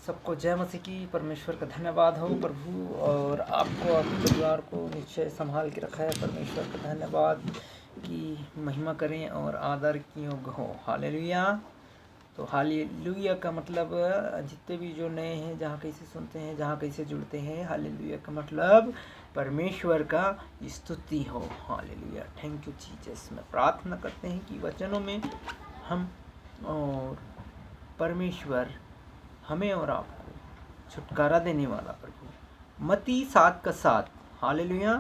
सबको जय मसीह की। परमेश्वर का धन्यवाद हो प्रभु, और आपको आपके परिवार को निश्चय संभाल के रखा है। परमेश्वर का धन्यवाद की महिमा करें और आदर की योग्य हो। हालेलुया। तो हालेलुया का मतलब जितने भी जो नए हैं, जहाँ कैसे सुनते हैं, जहाँ कैसे जुड़ते हैं, हालेलुया का मतलब परमेश्वर का स्तुति हो। हालेलुया। Thank you Jesus. में प्रार्थना करते हैं कि वचनों में हम और परमेश्वर हमें और आपको छुटकारा देने वाला प्रभु। मत्ती 7:7। हालेलुया।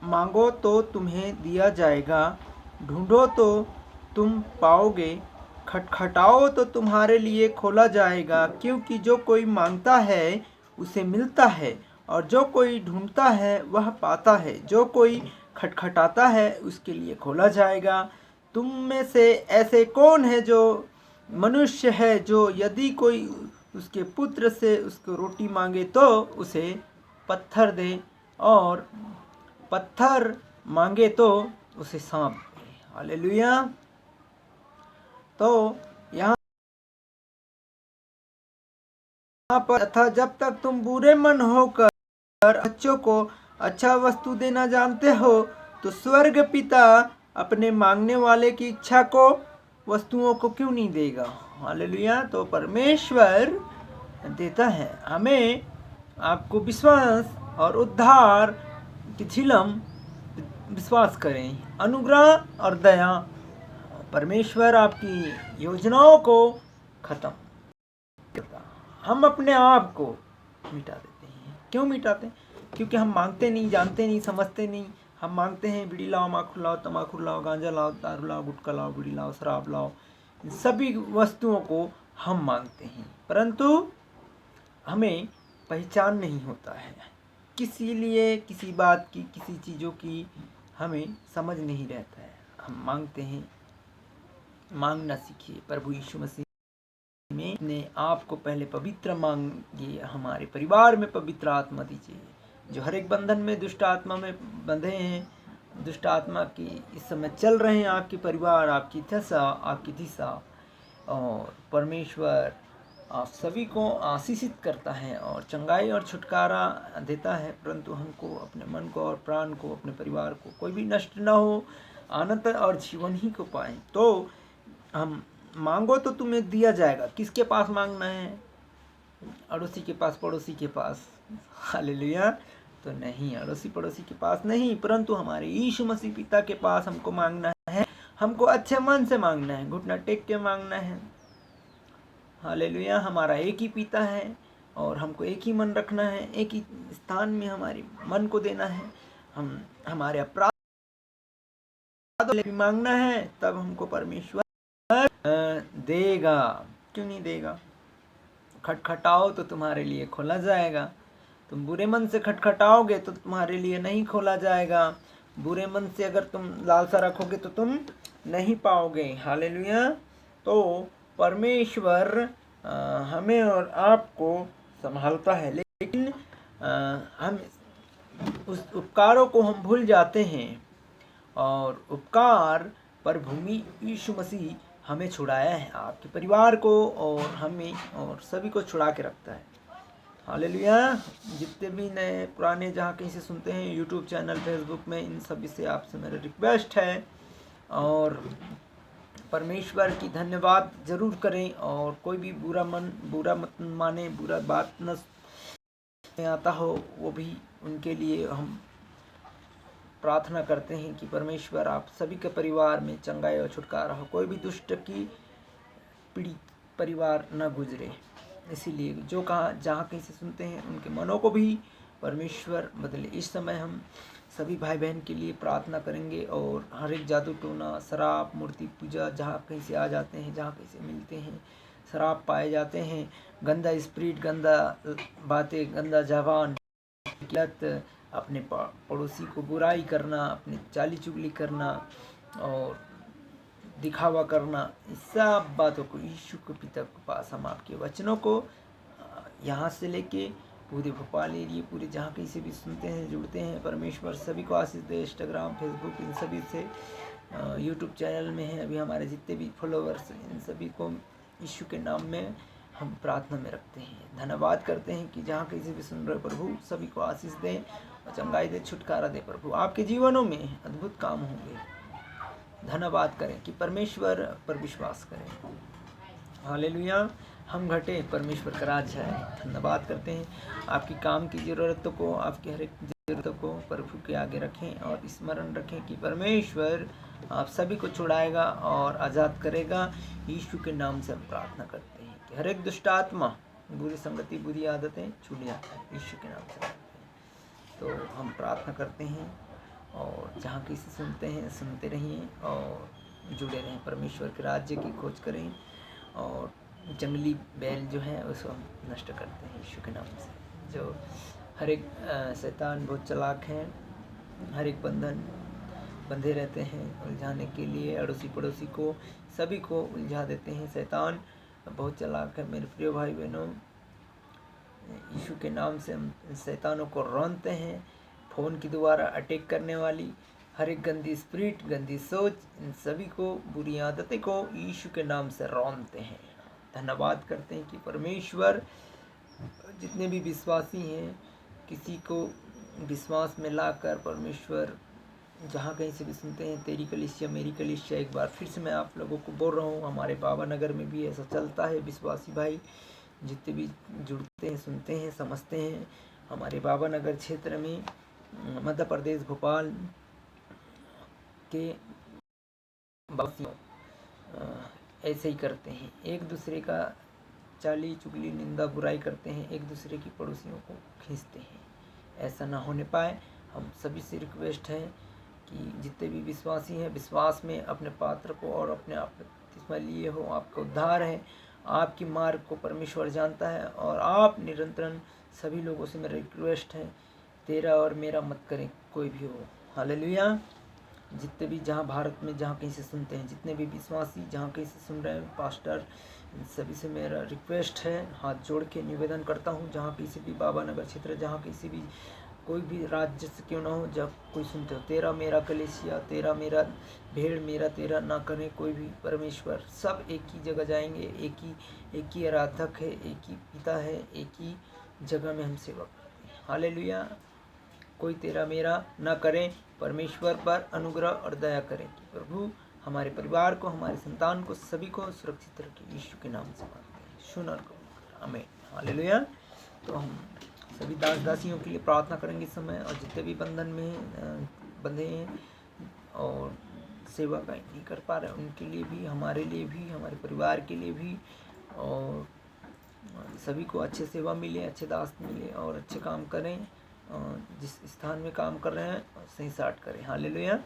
मांगो तो तुम्हें दिया जाएगा, ढूंढो तो तुम पाओगे, खटखटाओ तो तुम्हारे लिए खोला जाएगा। क्योंकि जो कोई मांगता है उसे मिलता है, और जो कोई ढूंढता है वह पाता है। जो कोई खटखटाता है उसके लिए खोला जाएगा। तुम में से ऐसे कौन है जो मनुष्य है जो यदि कोई उसके पुत्र से उसको रोटी मांगे तो उसे पत्थर दे, और पत्थर मांगे तो उसे सांप दे। हालेलुया। तो यहाँ पर था, जब तक तुम बुरे मन होकर बच्चों को अच्छा वस्तु देना जानते हो तो स्वर्ग पिता अपने मांगने वाले की इच्छा को वस्तुओं को क्यों नहीं देगा। हालेलुया। तो परमेश्वर देता है। हमें आपको विश्वास और उद्धार की झिलम विश्वास करें, अनुग्रह और दया। परमेश्वर आपकी योजनाओं को खत्म करता। हम अपने आप को मिटा देते हैं। क्यों मिटाते हैं? क्योंकि हम मांगते नहीं, जानते नहीं, समझते नहीं। हम मांगते हैं बीड़ी लाओ, माखुर लाओ, तमाकू लाओ, गांजा लाओ, दारू लाओ, गुटखा लाओ, बीड़ी लाओ, शराब लाओ। इन सभी वस्तुओं को हम मांगते हैं, परंतु हमें पहचान नहीं होता है। किसी लिए किसी बात की, किसी चीज़ों की हमें समझ नहीं रहता है। हम मांगते हैं। मांगना सीखिए। प्रभु यीशु मसीह में ने आपको पहले पवित्र मांगिए, हमारे परिवार में पवित्र आत्मा दीजिए। जो हर एक बंधन में दुष्ट आत्मा में बंधे हैं, दुष्ट आत्मा की इस समय चल रहे हैं, आपके परिवार, आपकी दशा, आपकी दिशा, और परमेश्वर आप सभी को आशीषित करता है और चंगाई और छुटकारा देता है। परंतु हमको अपने मन को और प्राण को, अपने परिवार को कोई भी नष्ट न हो, आनंद और जीवन ही को पाएं। तो हम मांगो तो तुम्हें दिया जाएगा। किसके पास मांगना है? अड़ोसी के पास, पड़ोसी के पास? हालेलुया। तो नहीं, अड़ोसी पड़ोसी के पास नहीं, परंतु हमारे यीशु मसीह पिता के पास हमको मांगना है। हमको अच्छे मन से मांगना है, घुटना टेक के मांगना है। हालेलुया। हमारा एक ही पिता है और हमको एक ही मन रखना है, एक ही स्थान में हमारे मन को देना है। हम हमारे अपराध मांगना है, तब हमको परमेश्वर देगा। क्यों नहीं देगा? खटखटाओ तो तुम्हारे लिए खोला जाएगा। तुम बुरे मन से खटखटाओगे तो तुम्हारे लिए नहीं खोला जाएगा। बुरे मन से अगर तुम लालसा रखोगे तो तुम नहीं पाओगे। हालेलुया। तो परमेश्वर हमें और आपको संभालता है, लेकिन हम उस उपकारों को हम भूल जाते हैं, और उपकार पर भूमि यीशु मसीह हमें छुड़ाया है, आपके परिवार को और हमें और सभी को छुड़ा के रखता है। हालेलुया। जितने भी नए पुराने जहाँ कहीं से सुनते हैं, यूट्यूब चैनल, फेसबुक में, इन सभी से आपसे मेरा रिक्वेस्ट है, और परमेश्वर की धन्यवाद जरूर करें। और कोई भी बुरा मत माने, बुरा बात न आता हो, वो भी उनके लिए हम प्रार्थना करते हैं कि परमेश्वर आप सभी के परिवार में चंगाई और छुटकारा हो। कोई भी दुष्ट की पीड़ित परिवार न गुजरे। इसीलिए जो जहाँ कहीं से सुनते हैं उनके मनों को भी परमेश्वर बदले। इस समय हम सभी भाई बहन के लिए प्रार्थना करेंगे, और हर एक जादू टोना, शराब, मूर्ति पूजा जहाँ कहीं से आ जाते हैं, जहाँ कहीं से मिलते हैं, शराब पाए जाते हैं, गंदा स्पिरिट, गंदा बातें, गंदा जबान, अपने पड़ोसी को बुराई करना, अपनी चाली चुगली करना और दिखावा करना, इस सब बातों को यीशु के पिता के पास हम आपके वचनों को यहाँ से लेके पूरे भोपाल एरिया, पूरे जहाँ कहीं से भी सुनते हैं, जुड़ते हैं, परमेश्वर सभी को आशीष दे। इंस्टाग्राम, फेसबुक, इन सभी से, यूट्यूब चैनल में है अभी हमारे जितने भी फॉलोवर्स, इन सभी को यीशु के नाम में हम प्रार्थना में रखते हैं। धन्यवाद करते हैं कि जहाँ किसी भी सुन रहे प्रभु सभी को आशीष दें और चंगाई दे, छुटकारा दे प्रभु। आपके जीवनों में अद्भुत काम होंगे। धन्यवाद करें कि परमेश्वर पर विश्वास करें। हालेलुया। हम घटे परमेश्वर का राज्य है। धन्यवाद करते हैं। आपकी काम की ज़रूरतों को, आपकी हर एक ज़रूरतों को प्रभु के आगे रखें और स्मरण रखें कि परमेश्वर आप सभी को छुड़ाएगा और आज़ाद करेगा। यीशु के नाम से हम प्रार्थना करते हैं कि हर एक दुष्ट आत्मा, बुरी संगति, बुरी आदतें छूट जाती हैं। यीशु के नाम से करते हैं। तो हम प्रार्थना करते हैं और जहाँ किसी सुनते हैं सुनते रहिए और जुड़े रहें। परमेश्वर के राज्य की खोज करें और जंगली बैल जो है उसको हम नष्ट करते हैं यीशु के नाम से। जो हर एक शैतान बहुत चालाक है, हर एक बंधन बंधे रहते हैं उलझाने के लिए। अड़ोसी पड़ोसी को सभी को उलझा देते हैं। शैतान बहुत चालाक है मेरे प्रिय भाई बहनों। यीशु के नाम से हम शैतानों को रौंदते हैं। फ़ोन के द्वारा अटैक करने वाली हर एक गंदी स्पिरिट, गंदी सोच, इन सभी को, बुरी आदतें को यीशु के नाम से रौंदते हैं। धन्यवाद करते हैं कि परमेश्वर जितने भी विश्वासी हैं, किसी को विश्वास में लाकर परमेश्वर जहाँ कहीं से भी सुनते हैं, तेरी कलीसिया मेरी कलीसिया, एक बार फिर से मैं आप लोगों को बोल रहा हूँ, हमारे बाबा नगर में भी ऐसा चलता है। विश्वासी भाई जितने भी जुड़ते हैं, सुनते हैं, समझते हैं, हमारे बाबा नगर क्षेत्र में मध्य प्रदेश भोपाल के वासियों ऐसे ही करते हैं। एक दूसरे का चाली चुगली, निंदा, बुराई करते हैं, एक दूसरे की पड़ोसियों को खींचते हैं। ऐसा ना होने पाए हम सभी से रिक्वेस्ट है कि जितने भी विश्वासी हैं, विश्वास में अपने पात्र को और अपने आप में लिए हो। आपका उद्धार है, आपकी मार्ग को परमेश्वर जानता है और आप निरंतर सभी लोगों से मेरा रिक्वेस्ट है, तेरा और मेरा मत करें कोई भी हो। हालेलुया। जितने भी जहाँ भारत में जहाँ कहीं से सुनते हैं, जितने भी विश्वासी जहाँ कहीं से सुन रहे हैं, पास्टर सभी से मेरा रिक्वेस्ट है, हाथ जोड़ के निवेदन करता हूँ, जहाँ किसी भी बाबा नगर क्षेत्र, जहाँ किसी भी कोई भी राज्य से क्यों ना हो, जब कोई सुनते हो, तेरा मेरा कलीसिया, तेरा मेरा भेड़, मेरा तेरा ना करें कोई भी। परमेश्वर सब एक ही जगह जाएंगे, एक ही आराधक है, एक ही पिता है, एक ही जगह में हम सेवा करते हैं। हालेलुया। कोई तेरा मेरा ना करें, परमेश्वर पर अनुग्रह और दया करें कि प्रभु हमारे परिवार को, हमारे संतान को, सभी को सुरक्षित रखें। यीशु के नाम से मांगते हैं, सुन और कबूल। आमीन। हालेलुया। तो हम सभी दास दासियों के लिए प्रार्थना करेंगे इस समय, और जितने भी बंधन में बंधे हैं और सेवा का नहीं कर पा रहे उनके लिए भी, हमारे लिए भी, हमारे परिवार के लिए भी, और सभी को अच्छे सेवा मिले, अच्छे दास मिले और अच्छे काम करें, जिस स्थान में काम कर रहे हैं सही साट करें। हालेलुया।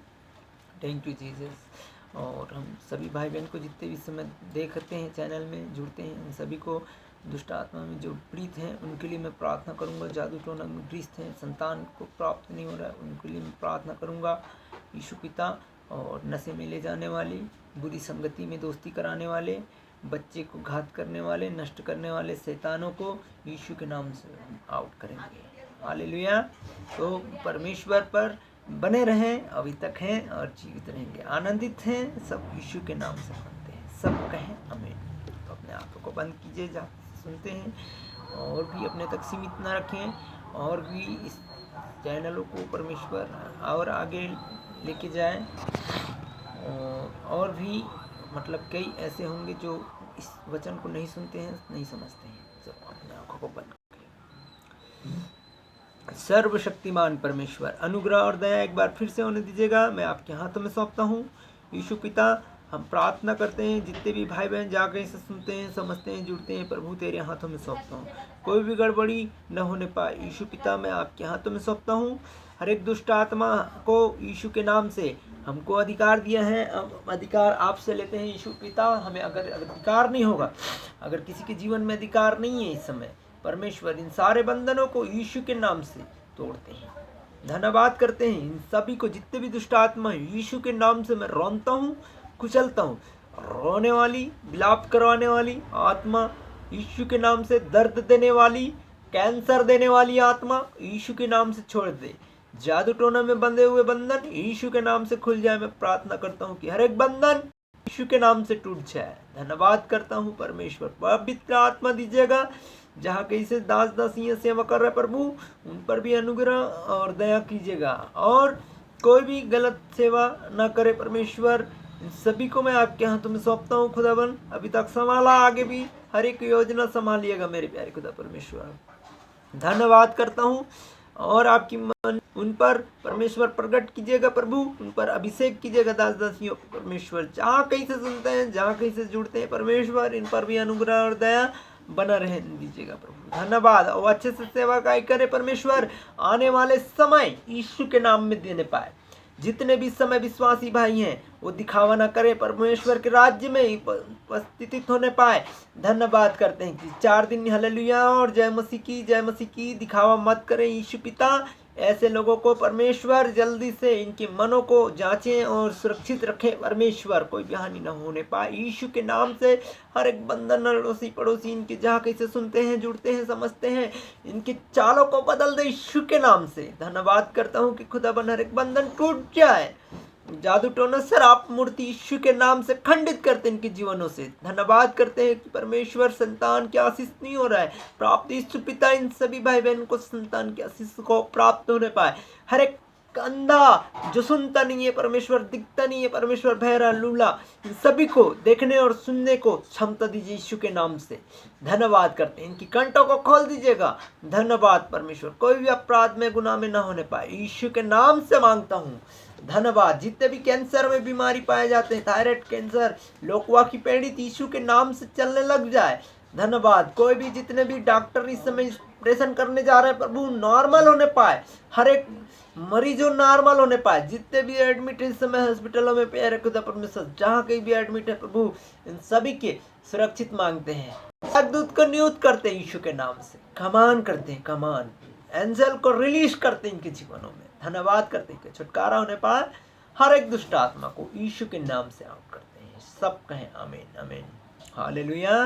Thank you Jesus. और हम सभी भाई बहन को जितने भी समय देखते हैं, चैनल में जुड़ते हैं, उन सभी को दुष्ट आत्मा में जो पीड़ित हैं उनके लिए मैं प्रार्थना करूंगा। जादू टोना में ग्रस्त हैं, संतान को प्राप्त नहीं हो रहा है, उनके लिए मैं प्रार्थना करूंगा। यीशु पिता, और नशे में ले जाने वाली, बुरी संगति में दोस्ती कराने वाले, बच्चे को घात करने वाले, नष्ट करने वाले शैतानों को यीशु के नाम से हम आउट करेंगे। हालेलुया। तो परमेश्वर पर बने रहें, अभी तक हैं और जीवित रहेंगे, आनंदित हैं, सब यीशु के नाम से मानते हैं। सब कहें आमीन। तो अपने आंखों को बंद कीजिए जहाँ सुनते हैं, और भी अपने तक सीमित न रखें, और भी इस चैनलों को परमेश्वर और आगे लेके जाए। और भी मतलब कई ऐसे होंगे जो इस वचन को नहीं सुनते हैं, नहीं समझते हैं। तो अपने आंखों को बंद करें। सर्वशक्तिमान परमेश्वर, अनुग्रह और दया एक बार फिर से होने दीजिएगा। मैं आपके हाथों में सौंपता हूँ। यीशु पिता, हम प्रार्थना करते हैं, जितने भी भाई बहन जाकर इसे सुनते हैं, समझते हैं, जुड़ते हैं, प्रभु तेरे हाथों में सौंपता हूँ। कोई भी गड़बड़ी न होने पाए यीशु पिता, मैं आपके हाथों में सौंपता हूँ। हर एक दुष्ट आत्मा को यीशु के नाम से हमको अधिकार दिया है, अधिकार आपसे लेते हैं यीशु पिता। हमें अगर अधिकार नहीं होगा, अगर किसी के जीवन में अधिकार नहीं है इस समय, परमेश्वर इन सारे बंधनों को यीशु के नाम से तोड़ते हैं। धन्यवाद करते हैं इन सभी को, जितने भी दुष्ट आत्मा यीशु के नाम से मैं रौंदता हूँ, कुचलता हूँ। रोने वाली, विलाप करवाने वाली आत्मा यीशु के नाम से, दर्द देने वाली, कैंसर देने वाली आत्मा यीशु के नाम से छोड़ दे। जादू टोना में बंधे हुए बंधन यीशु के नाम से खुल जाए। मैं प्रार्थना करता हूँ कि हर एक बंधन यीशु के नाम से टूट जाए। धन्यवाद करता हूँ परमेश्वर, पवित्र आत्मा दीजिएगा, जहाँ कहीं से दास दासियां सेवा कर रहे प्रभु, उन पर भी अनुग्रह और दया कीजिएगा, और कोई भी गलत सेवा न करे परमेश्वर। इन सभी को मैं आपके हाथों में सौंपता हूँ खुदावन। अभी तक संभाला, आगे भी हर एक योजना संभालिएगा मेरे प्यारे खुदा परमेश्वर। धन्यवाद करता हूँ, और आपकी मन उन पर परमेश्वर प्रकट कीजिएगा प्रभु, उन पर अभिषेक कीजिएगा दास दासियों परमेश्वर, जहाँ कहीं से सुनते हैं, जहाँ कहीं से जुड़ते हैं परमेश्वर, इन पर भी अनुग्रह और दया बना रहे दीजिएगा प्रभु। धन्यवाद, और अच्छे से सेवा काय करे परमेश्वर, आने वाले समय यीशु के नाम में देने पाए। जितने भी समय विश्वासी भाई हैं वो दिखावा ना करे, परमेश्वर के राज्य में उपस्थित होने पाए। धन्यवाद करते हैं कि 4 दिन हालेलुया और जय मसीह की दिखावा मत करें यीशु पिता। ऐसे लोगों को परमेश्वर जल्दी से इनके मनों को जांचें और सुरक्षित रखें परमेश्वर, कोई भी हानि न होने पाए यीशु के नाम से। हर एक बंधन अड़ोसी पड़ोसी इनके जहाँ कैसे सुनते हैं, जुड़ते हैं, समझते हैं, इनकी चालों को बदल दे यीशु के नाम से। धन्यवाद करता हूँ कि खुदा बन हर एक बंधन टूट जाए, जादू टोना शराब मूर्ति यीशु के नाम से खंडित करते इनके जीवनों से। धन्यवाद करते हैं कि परमेश्वर संतान की आशीष नहीं हो रहा है प्राप्त, यीशु पिता इन सभी भाई बहन को संतान की आशीष को प्राप्त होने पाए। हर एक अंधा जो सुनता नहीं है परमेश्वर, दिखता नहीं है परमेश्वर, बहरा लूला, इन सभी को देखने और सुनने को क्षमता दीजिए यीशु के नाम से। धन्यवाद करते हैं, इनकी कंठों को खोल दीजिएगा। धन्यवाद परमेश्वर, कोई भी अपराध में गुनाह में न होने पाए यीशु के नाम से मांगता हूँ। धन्यवाद, जितने भी कैंसर में बीमारी पाए जाते हैं, थायराइड कैंसर, लोकवा की पीड़ित यीशु के नाम से चलने लग जाए। धन्यवाद, कोई भी जितने भी डॉक्टर इस समय ऑपरेशन करने जा रहे हैं प्रभु, नॉर्मल होने पाए, हर एक मरीजों नॉर्मल होने पाए। जितने भी एडमिट इस समय हॉस्पिटलों में प्यारे खुदा परमेश्वर, जहाँ कहीं भी एडमिट है प्रभु, इन सभी के सुरक्षित मांगते हैं। दूत को नियुक्त करते हैं यीशु के नाम से, कमान करते हैं, कमान एंजल को रिलीज करते हैं इनके जीवनों में। धन्यवाद करते हैं, छुटकारा होने पाए हर एक दुष्ट आत्मा को यीशु के नाम से आउट करते हैं। सब कहें आमीन आमीन हालेलुया।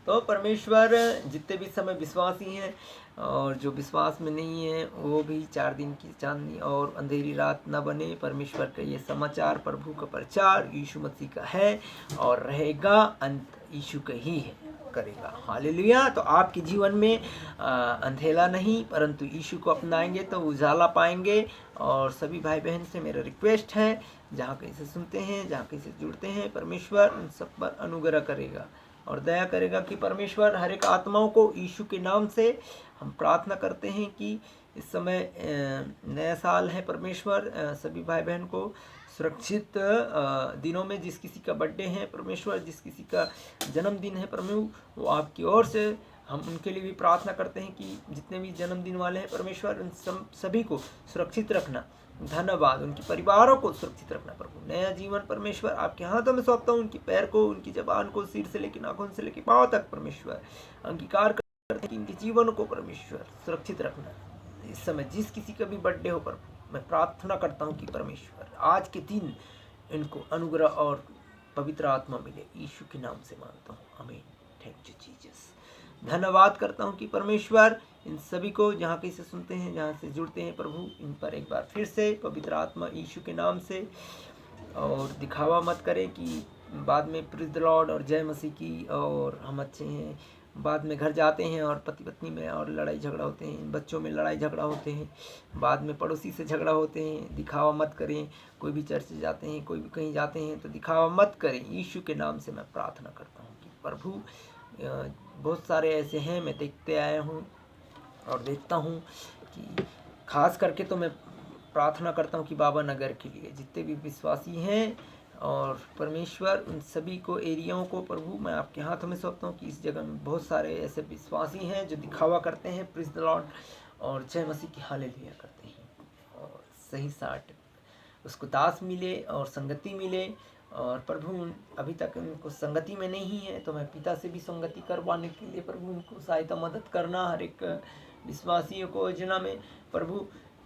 तो परमेश्वर जितने भी समय विश्वासी हैं और जो विश्वास में नहीं है, वो भी 4 दिन की चांदनी और अंधेरी रात न बने। परमेश्वर का ये समाचार, प्रभु का प्रचार यीशु मसीह का है और रहेगा, अंत यीशु का ही है, करेगा। हालेलुया। तो आपके जीवन में अंधेरा नहीं, परंतु यीशु को अपनाएंगे तो उजाला पाएंगे। और सभी भाई बहन से मेरा रिक्वेस्ट है, जहाँ कहीं से सुनते हैं, जहाँ कहीं से जुड़ते हैं, परमेश्वर उन सब पर अनुग्रह करेगा और दया करेगा कि परमेश्वर हर एक आत्माओं को यीशु के नाम से हम प्रार्थना करते हैं कि इस समय नया साल है परमेश्वर, सभी भाई बहन को सुरक्षित दिनों में, जिस किसी का बर्थडे है परमेश्वर, जिस किसी का जन्मदिन है प्रभु, वो आपकी ओर से हम उनके लिए भी प्रार्थना करते हैं कि जितने भी जन्मदिन वाले हैं परमेश्वर, उन सभी को सुरक्षित रखना। धन्यवाद, उनके परिवारों को सुरक्षित रखना प्रभु। नया जीवन परमेश्वर आपके हाथों में सौंपता हूँ, उनकी पैर को, उनकी जबान को, सिर से लेकर नाखून से लेकर पांव तक परमेश्वर अंगीकार करते हैं कि इनके जीवन को परमेश्वर सुरक्षित रखना। इस समय जिस किसी का भी बर्थडे हो पर मैं प्रार्थना करता हूँ कि परमेश्वर आज के दिन इनको अनुग्रह और पवित्र आत्मा मिले, यीशु के नाम से मांगता हूँ, आमीन। Thank you Jesus. धन्यवाद करता हूँ कि परमेश्वर इन सभी को जहाँ कहीं से सुनते हैं, जहाँ से जुड़ते हैं प्रभु, इन पर एक बार फिर से पवित्र आत्मा यीशु के नाम से, और दिखावा मत करें कि बाद में प्रेज़ द लॉर्ड और जय मसीह की और हम अच्छे हैं, बाद में घर जाते हैं और पति पत्नी में और लड़ाई झगड़ा होते हैं, बच्चों में लड़ाई झगड़ा होते हैं, बाद में पड़ोसी से झगड़ा होते हैं। दिखावा मत करें, कोई भी चर्च जाते हैं, कोई भी कहीं जाते हैं तो दिखावा मत करें। यीशु के नाम से मैं प्रार्थना करता हूँ कि प्रभु, बहुत सारे ऐसे हैं, मैं देखते आया हूँ और देखता हूँ कि खास करके तो मैं प्रार्थना करता हूँ कि बाबा नगर के लिए जितने भी विश्वासी हैं और परमेश्वर उन सभी को, एरियाओं को प्रभु मैं आपके हाथों में सौंपता हूँ कि इस जगह में बहुत सारे ऐसे विश्वासी हैं जो दिखावा करते हैं, प्रेज़ द लॉर्ड और जय मसीह की हालेलुया करते हैं, और सही साठ उसको दास मिले और संगति मिले। और प्रभु अभी तक उनको संगति में नहीं है तो मैं पिता से भी संगति करवाने के लिए प्रभु उनको सहायता मदद करना। हर एक विश्वासियों को योजना में प्रभु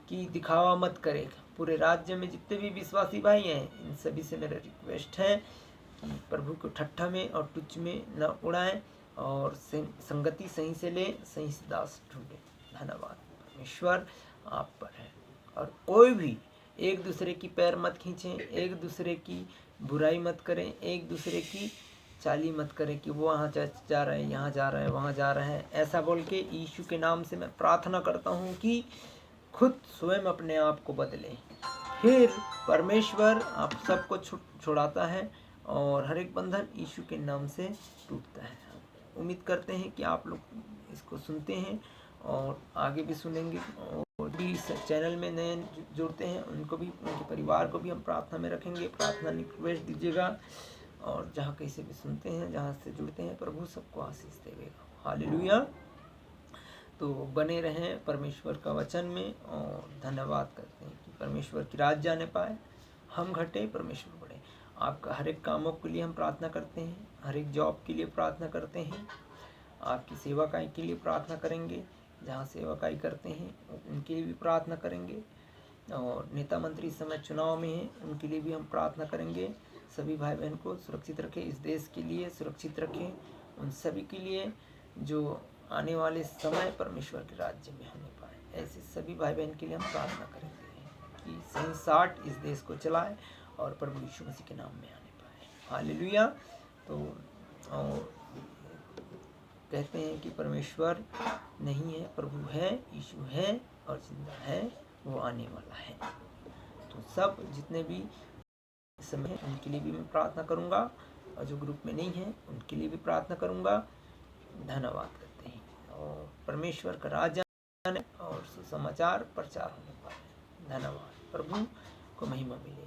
की दिखावा मत करे। पूरे राज्य में जितने भी विश्वासी भाई हैं, इन सभी से मेरा रिक्वेस्ट है कि प्रभु को ठट्ठा में और टुच में न उड़ाएं और संगति सही से ले, सही से दास ढूंढे। धन्यवाद, परमेश्वर आप पर है। और कोई भी एक दूसरे की पैर मत खींचें, एक दूसरे की बुराई मत करें, एक दूसरे की चाली मत करें कि वो वहाँ जा रहे हैं, यहाँ जा रहे हैं, वहाँ जा रहे हैं। ऐसा बोल के यीशु के नाम से मैं प्रार्थना करता हूँ कि खुद स्वयं अपने आप को बदलें, फिर परमेश्वर आप सबको छुड़ाता है और हर एक बंधन यीशु के नाम से टूटता है। उम्मीद करते हैं कि आप लोग इसको सुनते हैं और आगे भी सुनेंगे, और भी इस चैनल में नए जुड़ते हैं उनको भी, उनके परिवार को भी हम प्रार्थना में रखेंगे। प्रार्थना रिक्वेस्ट दीजिएगा, और जहाँ कहीं से भी सुनते हैं, जहाँ से जुड़ते हैं, प्रभु सबको आशीष देगा। हालेलुया। तो बने रहें परमेश्वर का वचन में, और धन्यवाद करते हैं कि परमेश्वर की राज जाने पाए, हम घटे परमेश्वर बढ़े। आपका हर एक कामों के लिए हम प्रार्थना करते हैं, हर एक जॉब के लिए प्रार्थना करते हैं, आपकी सेवाकाई के लिए प्रार्थना करेंगे, जहाँ सेवाकाई करते हैं उनके लिए भी प्रार्थना करेंगे, और नेता मंत्री इस समय चुनाव में हैं उनके लिए भी हम प्रार्थना करेंगे। सभी भाई बहन को सुरक्षित रखें, इस देश के लिए सुरक्षित रखें, उन सभी के लिए जो आने वाले समय परमेश्वर के राज्य में होने पाए। ऐसे सभी भाई बहन के लिए हम प्रार्थना करेंगे कि सही साठ इस देश को चलाए और प्रभु यीशु मसीह के नाम में आने पाए। हालेलुया। तो और कहते हैं कि परमेश्वर नहीं है, प्रभु है, यीशु है और जिंदा है, वो आने वाला है। तो सब जितने भी समय है उनके लिए भी मैं प्रार्थना करूंगा, और जो ग्रुप में नहीं है उनके लिए भी प्रार्थना करूंगा। धन्यवाद करते हैं, और परमेश्वर का राज और सुसमाचार प्रचार होने पाए। धन्यवाद, प्रभु को महिमा मिले।